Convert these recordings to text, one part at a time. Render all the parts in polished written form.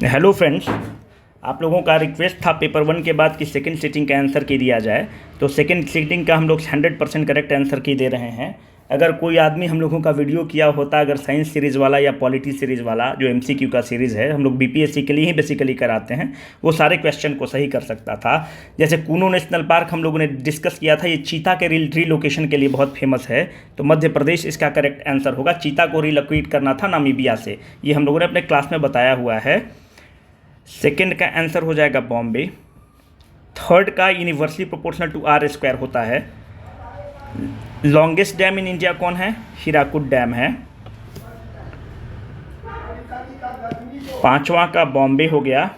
Hello friends, आप लोगों का रिक्वेस्ट था पेपर 1 के बाद कि सेकंड सिटिंग का आंसर की दिया जाए। तो सेकंड सिटिंग का हम लोग 100% करेक्ट आंसर की दे रहे हैं। अगर कोई आदमी हम लोगों का वीडियो किया होता, अगर साइंस सीरीज़ वाला या पॉलिटी सीरीज़ वाला जो एमसीक्यू का सीरीज़ है, हम लोग बीपीएससी के लिए ही बेसिकली कराते हैं, वो सारे क्वेश्चन को सही कर सकता था। जैसे कूनो नेशनल पार्क हम लोगों ने डिस्कस किया था, ये चीता के रीलोकेशन के लिए बहुत फेमस है, तो मध्य प्रदेश इसका करेक्ट आंसर होगा। चीता को रिलोकेट करना था नामीबिया से, ये हम लोगों ने अपने क्लास में बताया हुआ है। सेकंड का आंसर हो जाएगा बॉम्बे। थर्ड का universally proportional to R square होता है। लॉन्गेस्ट डैम इन इंडिया कौन है? हीराकुड डैम है। पांचवा का बॉम्बे हो गया।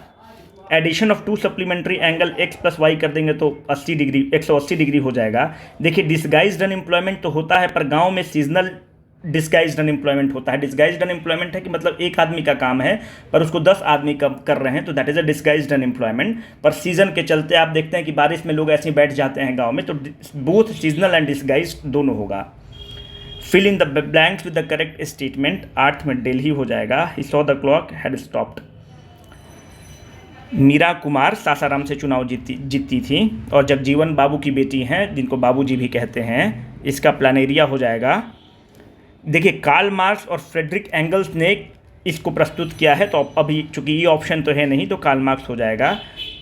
Addition of two supplementary angle X plus Y कर देंगे तो 80 डिग्री 180 डिग्री हो जाएगा। देखिए, डिस्गाइज्ड अनएम्प्लॉयमेंट तो होता है, पर गांव में सीजनल डिस्गाइज्ड अनएम्प्लॉयमेंट होता है। डिस्गाइज्ड अनएम्प्लॉयमेंट है कि मतलब एक आदमी का काम है पर उसको 10 आदमी कर रहे हैं, तो that is a disguised unemployment. पर सीजन के चलते आप देखते हैं कि बारिश में लोग ऐसे ही बैठ जाते हैं गांव में, तो बोथ सीजनल एंड डिस्गाइज्ड दोनों होगा। Fill in the blanks with the correct statement. 8 में दिल्ली हो जाएगा। He saw the clock had stopped. Meira Kumar Sasaram से चुनाव जीती थी और जगजीवन बाबू की बेटी हैं, जिनको बाबूजी भी कहते हैं। इसका प्लानेरिया हो जाएगा। देखिए, कार्ल मार्क्स और फ्रेडरिक एंगल्स ने इसको प्रस्तुत किया है, तो अभी चूंकि ये ऑप्शन तो है नहीं, तो कार्ल मार्क्स हो जाएगा।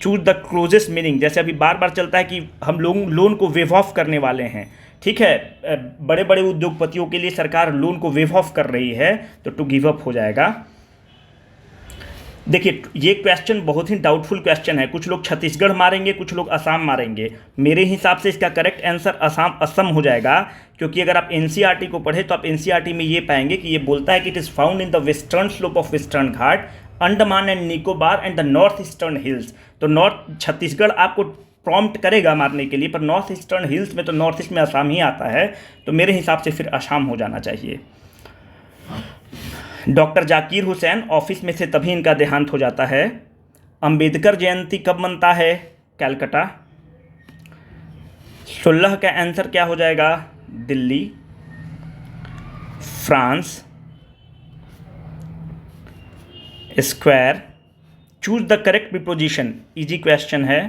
Choose the closest meaning. जैसे अभी बार बार चलता है कि हम लोन को वेव ऑफ करने वाले हैं, ठीक है, बड़े बड़े उद्योगपतियों के लिए सरकार लोन को वेव ऑफ कर रही है, तो टू गिव अप हो जाएगा। देखिए, ये क्वेश्चन बहुत ही डाउटफुल क्वेश्चन है। कुछ लोग छत्तीसगढ़ मारेंगे, कुछ लोग असम मारेंगे। मेरे हिसाब से इसका करेक्ट आंसर असम हो जाएगा, क्योंकि अगर आप एनसीईआरटी को पढ़े तो आप एनसीईआरटी में ये पाएंगे कि ये बोलता है कि it is found in the western slope of western Ghat, Andaman and Nicobar and the north eastern hills. तो नॉर्थ छत्तीसगढ़ आपको प्रॉम्प्ट करेगा मारने के लिए, पर नॉर्थ ईस्टर्न हिल्स में तो नॉर्थ ईस्ट में असम ही आता है, तो मेरे हिसाब से फिर असम हो जाना चाहिए। डॉक्टर जाकिर हुसैन ऑफिस में से तभी इनका देहांत हो जाता है। अंबेडकर जयंती कब मनता है? कलकत्ता। 16 का आंसर क्या हो जाएगा? Delhi. France. Square. Choose the correct preposition. Easy question है।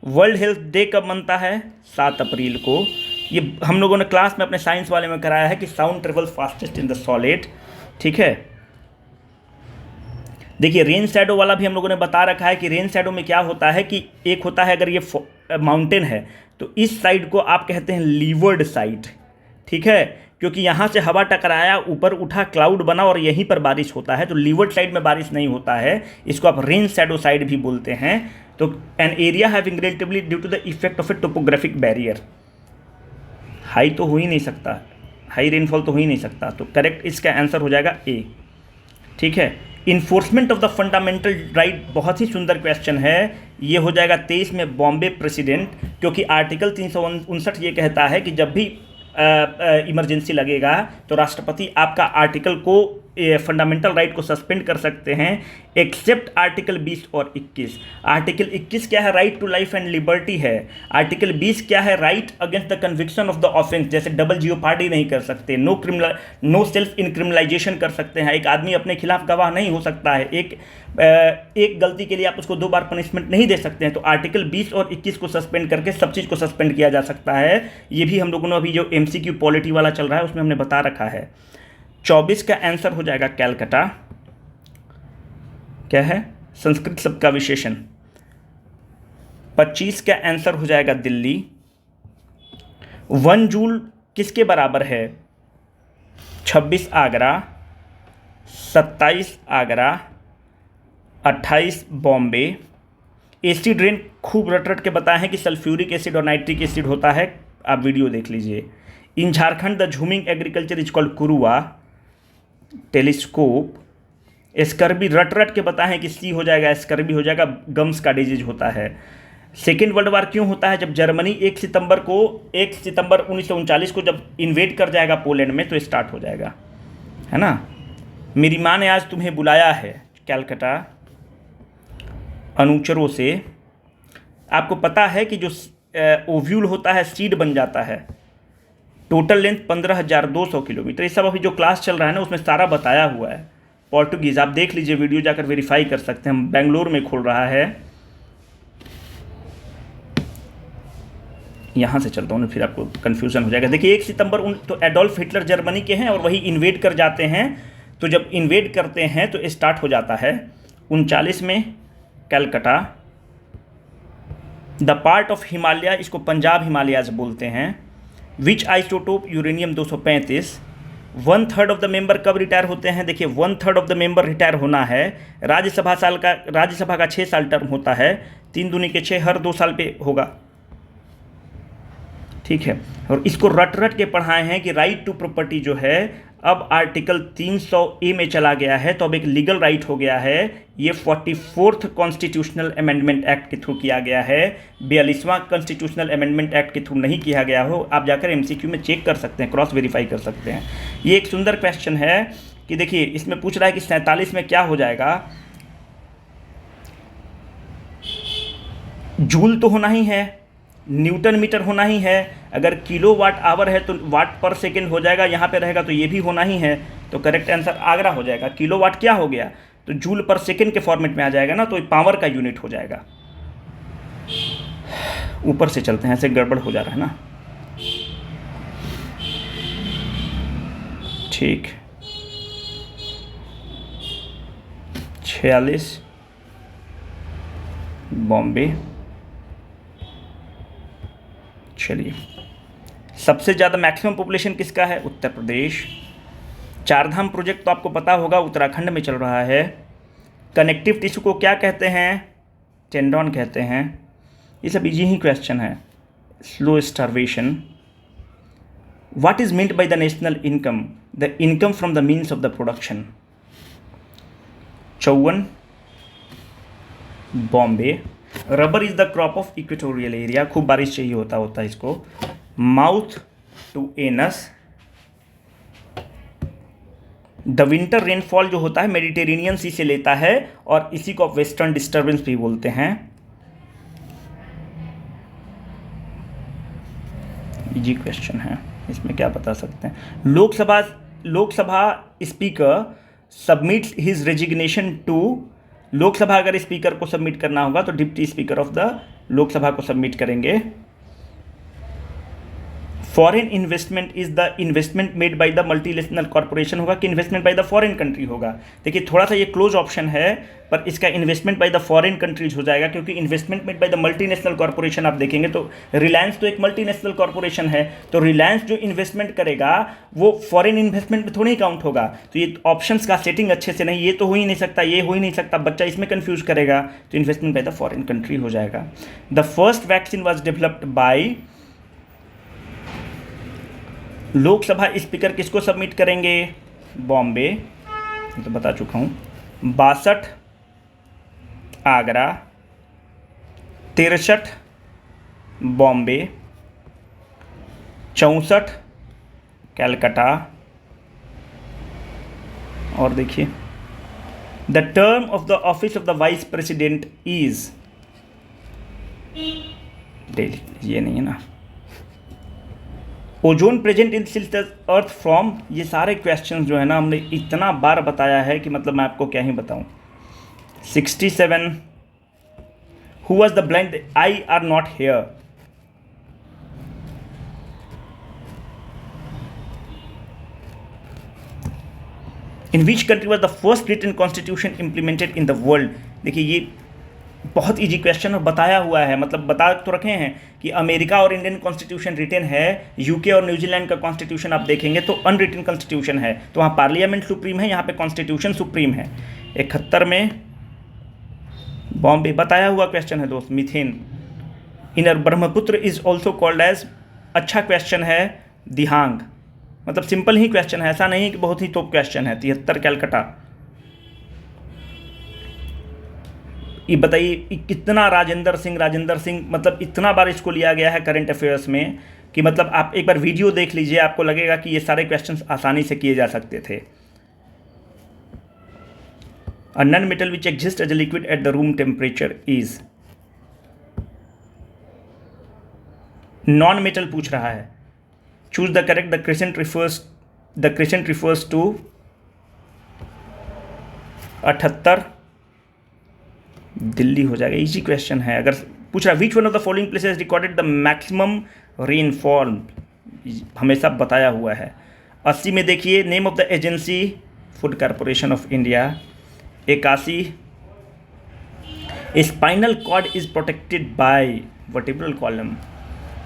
वर्ल्ड हेल्थ डे कब मनता है? 7 अप्रैल को। ये हम लोगों ने क्लास में अपने साइंस वाले में कराया है कि sound travels fastest in the solid, ठीक है। देखिए, रेन शैडो वाला भी हम लोगों ने बता रखा है कि रेन शैडो में क्या होता है कि एक होता है, अगर ये माउंटेन है तो इस साइड को आप कहते हैं लीवर्ड साइड, ठीक है, क्योंकि यहाँ से हवा टकराया, ऊपर उठा, क्लाउड बना और यहीं पर बारिश होता है, तो लीवर्ड साइड में बारिश नहीं होता है, इसको आप रेन शैडो साइड भी बोलते हैं। तो an area having relatively due to the effect of a topographic barrier. High तो हो ही नहीं सकता, हाई रेनफॉल तो हो ही नहीं सकता, तो करेक्ट इसका आंसर हो जाएगा ए, ठीक है। Enforcement of the fundamental right, बहुत ही सुंदर क्वेश्चन है। ये हो जाएगा 23 में बॉम्बे प्रेसिडेंट, क्योंकि आर्टिकल 359 ये कहता है कि जब भी इमरजेंसी लगेगा तो राष्ट्रपति आपका आर्टिकल को फंडामेंटल राइट को सस्पेंड कर सकते हैं, एक्सेप्ट आर्टिकल 20 और 21। आर्टिकल 21 क्या है? Right to life and liberty है। आर्टिकल 20 क्या है? Right against the conviction of the offence, जैसे डबल जियोपार्डी नहीं कर सकते, नो सेल्फ इनक्रिमिनलाइजेशन कर सकते हैं। एक आदमी अपने खिलाफ गवाह नहीं हो सकता है, एक गलती के लिए आप उसको 2 बार पनिशमेंट नहीं दे सकते हैं। तो आर्टिकल 20 और 21 को सस्पेंड करके सब चीज़ को सस्पेंड किया जा सकता है। ये भी हम लोगों ने अभी जो एमसीक्यू पॉलिटी वाला चल रहा है उसमें हमने बता रखा है। 24 का आंसर हो जाएगा कलकत्ता। क्या है? संस्कृत शब्द का विशेषण। 25 का आंसर हो जाएगा दिल्ली। 1 जूल किसके बराबर है? 26 आगरा, 27 आगरा, 28 बॉम्बे। एसिड रेन खूब रट रट के बताए हैं कि सल्फ्यूरिक एसिड और नाइट्रिक एसिड होता है, आप वीडियो देख लीजिए। In Jharkhand the jhuming agriculture is called Kurua. Telescope. Scurvy रट रट के बताएं कि सी हो जाएगा, स्कर्बी हो जाएगा, गम्स का डिजीज होता है। सेकेंड वर्ल्ड वार क्यों होता है? जब जर्मनी 1 सितंबर 1939 को जब इन्वेड कर जाएगा पोलैंड में, तो स्टार्ट हो जाएगा, है ना। मेरी माँ ने आज तुम्हें बुलाया है, कलकत्ता। अनुचरों से। आपको पता है कि जो ओव्यूल होता है सीड बन जाता है, टोटल लेंथ 15,200 किलोमीटर। ये सब अभी जो क्लास चल रहा है ना उसमें सारा बताया हुआ है, पोर्टुगीज़। आप देख लीजिए वीडियो, जाकर वेरीफाई कर सकते हैं। बेंगलोर में खुल रहा है। यहाँ से चलता हूँ, फिर आपको कन्फ्यूज़न हो जाएगा। देखिए 1 सितंबर तो एडोल्फ हिटलर जर्मनी के हैं और वही इन्वेड कर जाते हैं। तो जब इन्वेड करते हैं तो स्टार्ट हो जाता है 39 में Calcutta. The part of Himalaya, इसको पंजाब हिमालयाज बोलते हैं। Which isotope, uranium 235। 1/3 of the member कब रिटायर होते हैं? देखिए 1/3 ऑफ द मेंबर रिटायर होना है। राज्यसभा का 6 साल टर्म होता है। 3 दूनी के 6, हर 2 साल पे होगा। ठीक है, और इसको रट रट के पढ़ाए हैं कि राइट टू प्रॉपर्टी जो है अब आर्टिकल 300A में चला गया है, तो अब एक लीगल राइट हो गया है। ये 44th कॉन्स्टिट्यूशनल अमेंडमेंट एक्ट के थ्रू किया गया है, 42वां कॉन्स्टिट्यूशनल अमेंडमेंट एक्ट के थ्रू नहीं किया गया हो। आप जाकर MCQ में चेक कर सकते हैं, क्रॉस वेरीफाई कर सकते हैं। ये एक सुंदर क्वेश्चन है कि देखिए इसमें पूछ रहा है कि 47 में क्या हो जाएगा। जूल तो होना ही है, न्यूटन मीटर होना ही है। अगर किलो वाट आवर है तो वाट पर सेकेंड हो जाएगा, यहाँ पे रहेगा तो ये भी होना ही है। तो करेक्ट आंसर आगरा हो जाएगा। किलो वाट क्या हो गया, तो जूल पर सेकेंड के फॉर्मेट में आ जाएगा ना, तो पावर का यूनिट हो जाएगा। ऊपर से चलते हैं, ऐसे गड़बड़ हो जा रहा है ना। ठीक, 46 बॉम्बे। चलिए, सबसे ज़्यादा मैक्सिमम पॉपुलेशन किसका है? उत्तर प्रदेश। चारधाम प्रोजेक्ट तो आपको पता होगा, उत्तराखंड में चल रहा है। कनेक्टिव टिश्यू को क्या कहते हैं? टेंडन कहते हैं। ये सब इजी ही क्वेश्चन है। Slow starvation. What is meant by the national income? The income from the means of the production. 54 Bombay. Rubber is the crop of equatorial area, खूब बारिश चाहिए होता है इसको। Mouth to anus. The winter rainfall जो होता है मेडिटेरेनियन सी से लेता है और इसी को वेस्टर्न डिस्टर्बेंस भी बोलते हैं। इजी क्वेश्चन है, इसमें क्या बता सकते हैं? Lok Sabha speaker submits his resignation to. Lok Sabha अगर स्पीकर को सबमिट करना होगा तो deputy speaker of the Lok Sabha को सबमिट करेंगे। Foreign investment is the investment made by the multinational corporation होगा कि investment by the foreign country होगा? देखिए थोड़ा सा ये क्लोज ऑप्शन है, पर इसका investment by the foreign countries हो जाएगा, क्योंकि investment made by the multinational corporation आप देखेंगे तो रिलायंस तो एक मल्टीनेशनल कॉर्पोरेशन है, तो रिलायंस जो इन्वेस्टमेंट करेगा वो फॉरेन इन्वेस्टमेंट में थोड़ी काउंट होगा। तो ये ऑप्शंस का सेटिंग अच्छे से नहीं, ये तो हो ही नहीं सकता, ये हो ही नहीं सकता, बच्चा इसमें कंफ्यूज करेगा। तो investment by the foreign country हो जाएगा। The first vaccine was developed by. Lok Sabha speaker किसको सबमिट करेंगे? बॉम्बे, तो बता चुका हूँ। 62 आगरा। 63 बॉम्बे। 64 कलकत्ता। और देखिए, the term of the office of the vice president is daily, ये नहीं है ना। Ozone present in silt earth from. ये सारे क्वेश्चंस जो है ना हमने इतना बार बताया है कि मतलब मैं आपको क्या ही बताऊं। 67 who was the blind I are not here. In which country was the first written constitution implemented in the world. देखिए ये बहुत इजी क्वेश्चन और बताया हुआ है, मतलब बता तो रखे हैं कि अमेरिका और इंडियन कॉन्स्टिट्यूशन रिटन है। यूके और न्यूजीलैंड का कॉन्स्टिट्यूशन आप देखेंगे तो अनरिटन कॉन्स्टिट्यूशन है, तो वहाँ पार्लियामेंट सुप्रीम है, यहाँ पे कॉन्स्टिट्यूशन सुप्रीम है। 71 में बॉम्बे, बताया हुआ क्वेश्चन है दोस्त। Methane inner Brahmaputra is also called as. अच्छा क्वेश्चन है। दिहांग, मतलब सिंपल ही क्वेश्चन है, ऐसा नहीं है कि बहुत ही टॉप क्वेश्चन है। 73 कलकत्ता। ये बताइए कितना राजेंद्र सिंह, मतलब इतना बार इसको लिया गया है करंट अफेयर्स में कि मतलब आप एक बार वीडियो देख लीजिए, आपको लगेगा कि ये सारे क्वेश्चंस आसानी से किए जा सकते थे। A non metal which exist as a liquid at the room temperature is. Non metal पूछ रहा है। Choose the correct. The crescent refers to 78 Delhi हो जाएगा, इजी क्वेश्चन है। अगर पूछ रहा which one of the following places recorded the maximum rainfall, हमेशा बताया हुआ है। 80 में देखिए name of the agency food corporation of India. 81 spinal cord is protected bye vertebral column.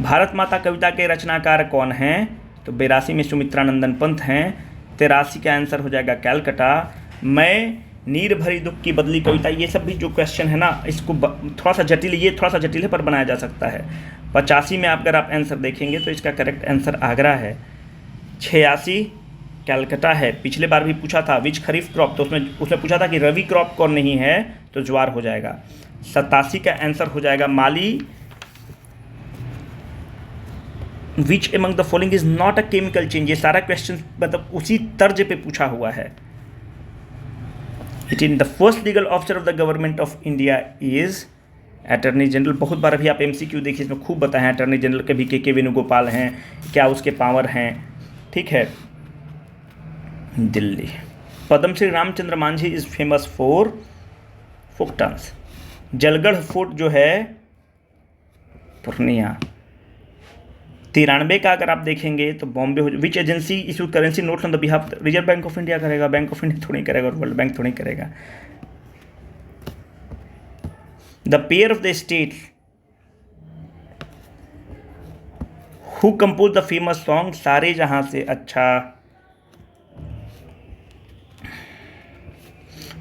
Bharat Mata कविता के रचनाकार कौन हैं? तो 82 में सुमित्रानंदन पंत हैं। 83 का आंसर हो जाएगा कैलकटा। मैं नीर भरी दुख की बदली कविता, ये सब भी जो क्वेश्चन है ना, इसको थोड़ा सा जटिल, ये थोड़ा सा जटिल है पर बनाया जा सकता है। 85 में अगर आप आंसर देखेंगे तो इसका करेक्ट आंसर आगरा है। 86 कैलकटा है। पिछले बार भी पूछा था विच खरीफ क्रॉप, तो उसमें पूछा था कि रवि क्रॉप कौन नहीं है, तो ज्वार हो जाएगा। 87 का आंसर हो जाएगा Mali. Which among the following is not a chemical change, ये सारा क्वेश्चन मतलब उसी तर्ज पे पूछा हुआ है। It in the first legal officer of the government of India is attorney general. बहुत बार अभी आप MCQ देखिए, इसमें खूब बताए हैं अटर्नी जनरल के भी के वेणुगोपाल हैं, क्या उसके पावर हैं, ठीक है। Delhi. Padmashri Ramchandra Manjhi is famous for folk dance. Jalgarh fort जो है पूर्णिया। 93 का अगर आप देखेंगे तो बॉम्बे हो। Which agency issue currency notes on the behalf? Reserve Bank of India करेगा, बैंक ऑफ इंडिया थोड़ी करेगा और वर्ल्ड बैंक थोड़ी करेगा। The pair of the state who compose the famous song Saare Jahan Se Achha.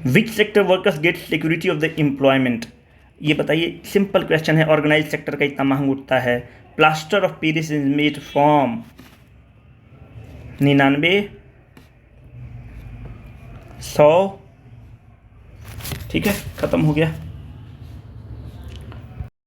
Which sector workers get security of the employment? ये बताइए, simple question है। Organise sector का इतना महंग उठता है। Plaster of Paris is made from 99 100, ठीक है, खत्म हो गया।